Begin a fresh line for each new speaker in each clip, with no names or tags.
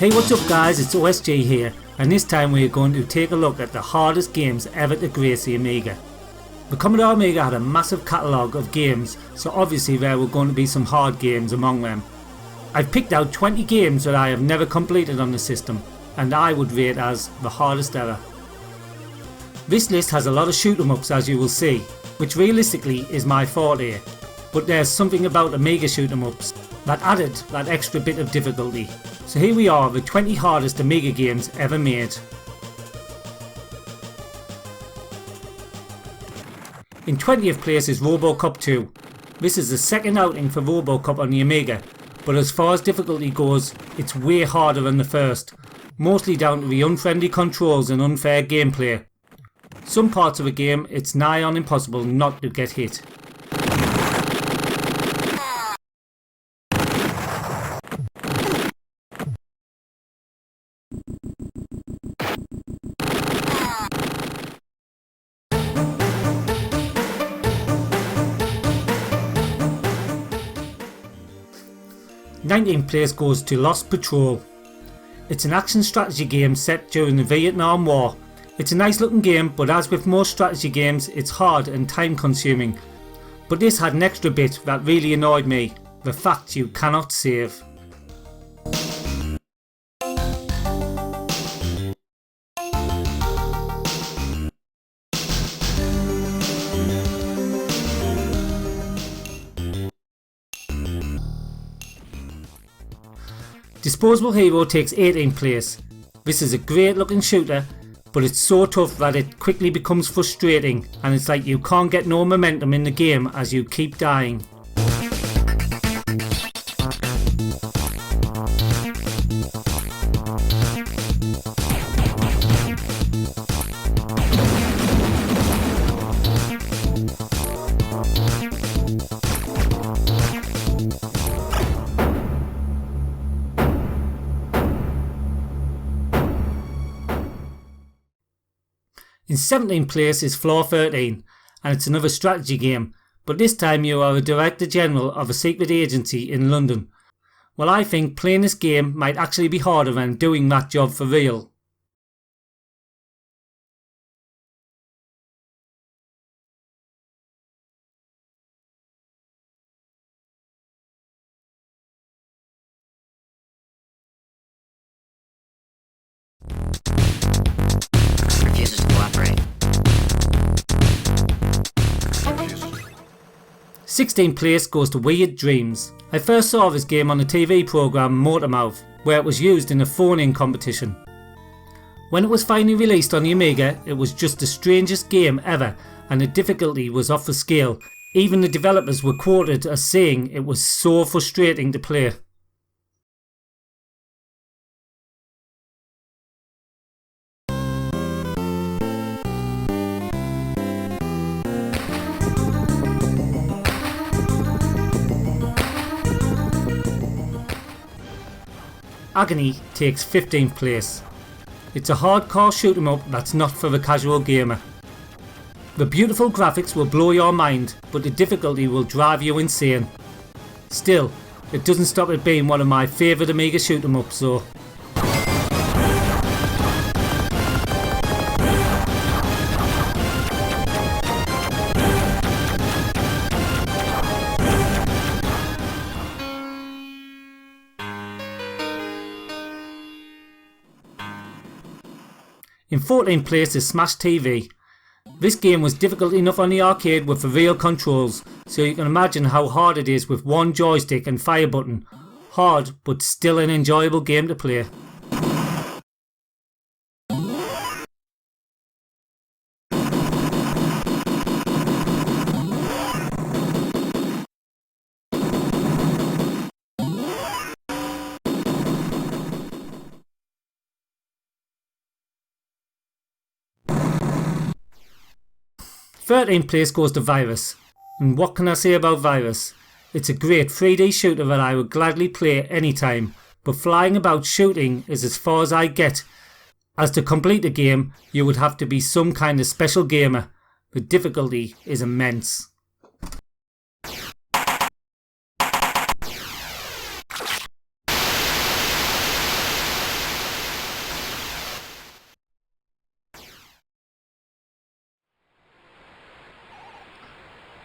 Hey, what's up guys, it's OSG here, and this time we are going to take a look at the hardest games ever to grace the Amiga. The Commodore Amiga had a massive catalogue of games, so obviously there were going to be some hard games among them. I've picked out 20 games that I have never completed on the system, and I would rate as the hardest ever. This list has a lot of shoot 'em ups, as you will see, which realistically is my forte, but there's something about Amiga shoot 'em ups that added that extra bit of difficulty. So here we are, the 20 hardest Amiga games ever made. In 20th place is Robocop 2. This is the second outing for Robocop on the Amiga, but as far as difficulty goes, it's way harder than the first, mostly down to the unfriendly controls and unfair gameplay. Some parts of the game it's nigh on impossible not to get hit. Nineteenth place goes to Lost Patrol. It's an action strategy game set during the Vietnam War. It's a nice looking game, but as with most strategy games, it's hard and time consuming. But this had an extra bit that really annoyed me, the fact you cannot save. Dispossable Hero takes 18th place. This is a great looking shooter, but it's so tough that it quickly becomes frustrating, and it's like you can't get no momentum in the game as you keep dying. In 17th place is Floor 13, and it's another strategy game, but this time you are a Director General of a secret agency in London. Well, I think playing this game might actually be harder than doing that job for real.
Refuses to cooperate.
16th place goes to Weird Dreams. I first saw this game on the TV programme Motormouth, where it was used in a phone-in competition. When it was finally released on the Amiga, it was just the strangest game ever, and the difficulty was off the scale. Even the developers were quoted as saying it was so frustrating to play. Agony takes 15th place. It's a hardcore shoot 'em up that's not for the casual gamer. The beautiful graphics will blow your mind, but the difficulty will drive you insane. Still, it doesn't stop it being one of my favourite Amiga shoot 'em ups though. In 14th place is Smash TV. This game was difficult enough on the arcade with the real controls, so you can imagine how hard it is with one joystick and fire button. Hard, but still an enjoyable game to play. Thirteenth place goes to Virus, and what can I say about Virus? It's a great 3D shooter that I would gladly play anytime, but flying about shooting is as far as I get. As to complete the game, you would have to be some kind of special gamer. The difficulty is immense.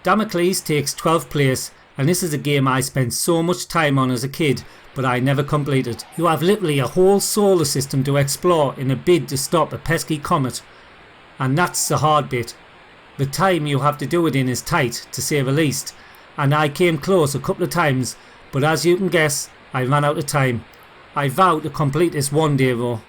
Damocles takes 12th place, and this is a game I spent so much time on as a kid, but I never completed. You have literally a whole solar system to explore in a bid to stop a pesky comet, and that's the hard bit. The time you have to do it in is tight, to say the least, and I came close a couple of times, but as you can guess, I ran out of time. I vow to complete this one day though.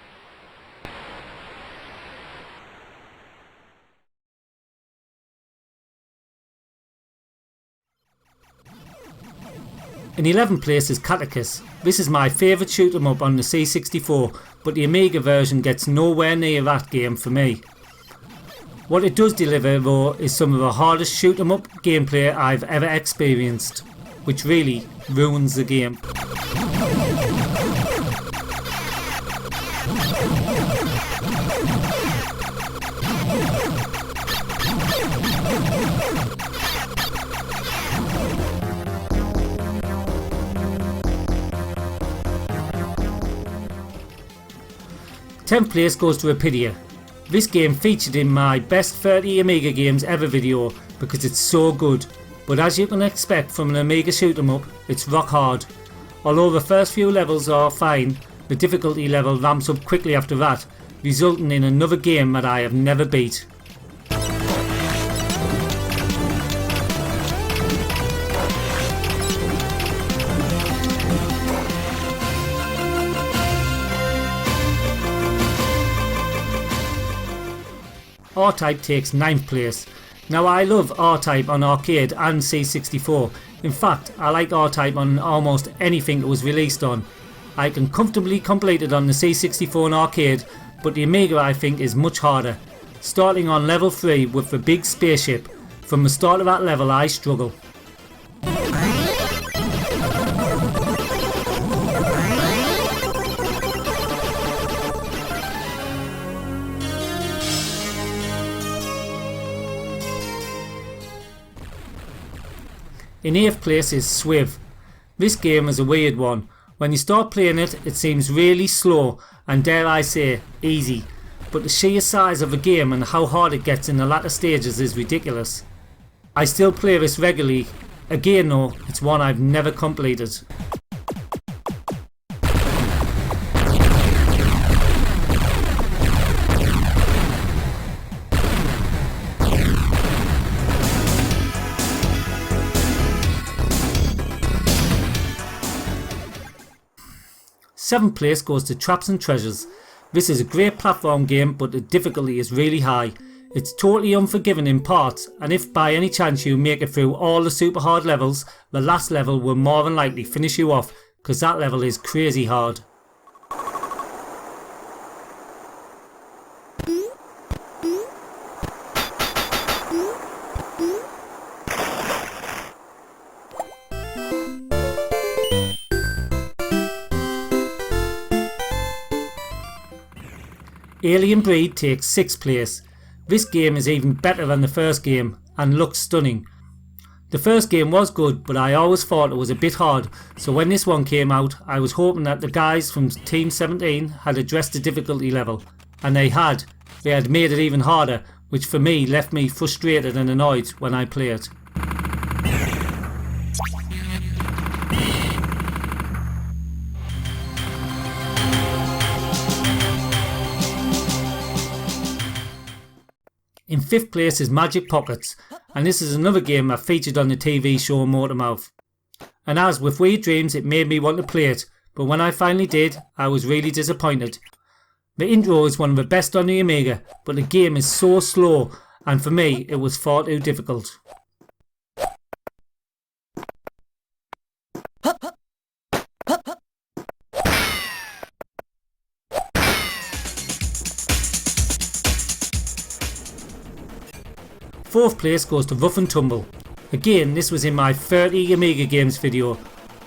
In 11th place is Katakis. This is my favourite shoot 'em up on the C64, but the Amiga version gets nowhere near that game for me. What it does deliver though is some of the hardest shoot 'em up gameplay I've ever experienced, which really ruins the game. Tenth place goes to Apidya. This game featured in my best 30 Amiga games ever video because it's so good, but as you can expect from an Amiga shoot 'em up, it's rock hard. Although the first few levels are fine, the difficulty level ramps up quickly after that, resulting in another game that I have never beat. Rtype takes 9th place. Now I love Rtype on arcade and C64. In fact, I like Rtype on almost anything it was released on. I can comfortably complete it on the C64 and arcade, but the Amiga I think is much harder. Starting on level 3 with the big spaceship, from the start of that level I struggle. In 8th place is SWIV. This game is a weird one. When you start playing it, it seems really slow and dare I say, easy. But the sheer size of the game and how hard it gets in the latter stages is ridiculous. I still play this regularly. Again though, it's one I've never completed. Seventh place goes to TrapsN Treasures. This is a great platform game, but the difficulty is really high. It's totally unforgiving in parts, and if by any chance you make it through all the super hard levels, the last level will more than likely finish you off, because that level is crazy hard. Alien Breed takes 6th place. This game is even better than the first game and looks stunning. The first game was good, but I always thought it was a bit hard, so when this one came out I was hoping that the guys from Team 17 had addressed the difficulty level, and they had. They had made it even harder, which for me left me frustrated and annoyed when I play it. In 5th place is Magic Pockets, and this is another game that featured on the TV show Motormouth. And as with Weird Dreams, it made me want to play it, but when I finally did, I was really disappointed. The intro is one of the best on the Amiga, but the game is so slow, and for me it was far too difficult. Fourth place goes to Rough and Tumble. Again, this was in my 30 Amiga games video,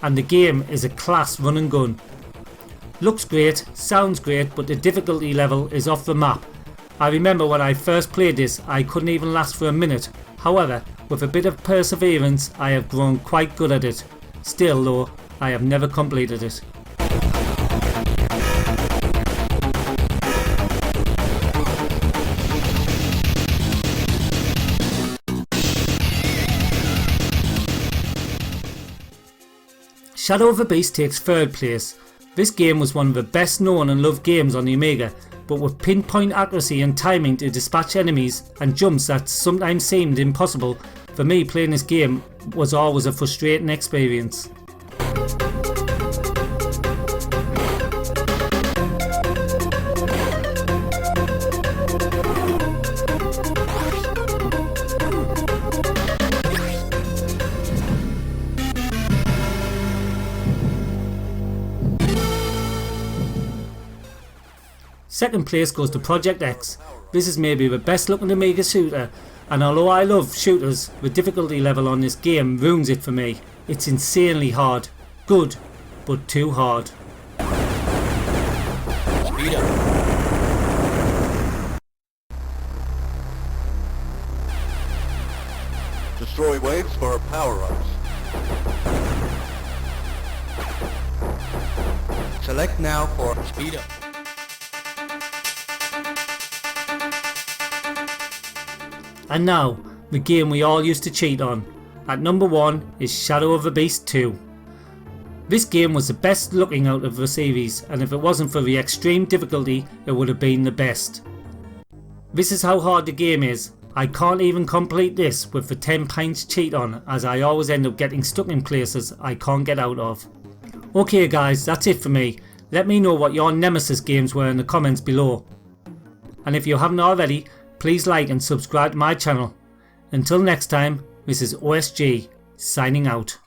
and the game is a class run and gun. Looks great, sounds great, but the difficulty level is off the map. I remember when I first played this, I couldn't even last for a minute. However, with a bit of perseverance, I have grown quite good at it. Still though, I have never completed it. Shadow of the Beast takes 3rd place. This game was one of the best known and loved games on the Amiga, but with pinpoint accuracy and timing to dispatch enemies and jumps that sometimes seemed impossible, for me playing this game was always a frustrating experience. Second place goes to Project X. This is maybe the best looking Amiga shooter, and although I love shooters, the difficulty level on this game ruins it for me. It's insanely hard. Good, but too hard.
Speed up.
Destroy waves for power-ups. Select now for
Speed up.
And now, the game we all used to cheat on. At number 1 is Shadow of the Beast 2. This game was the best looking out of the series, and if it wasn't for the extreme difficulty, it would have been the best. This is how hard the game is. I can't even complete this with the 10 pints cheat on, as I always end up getting stuck in places I can't get out of. Okay guys, that's it for me. Let me know what your nemesis games were in the comments below. And if you haven't already, please like and subscribe to my channel. Until next time, this is OSG signing out.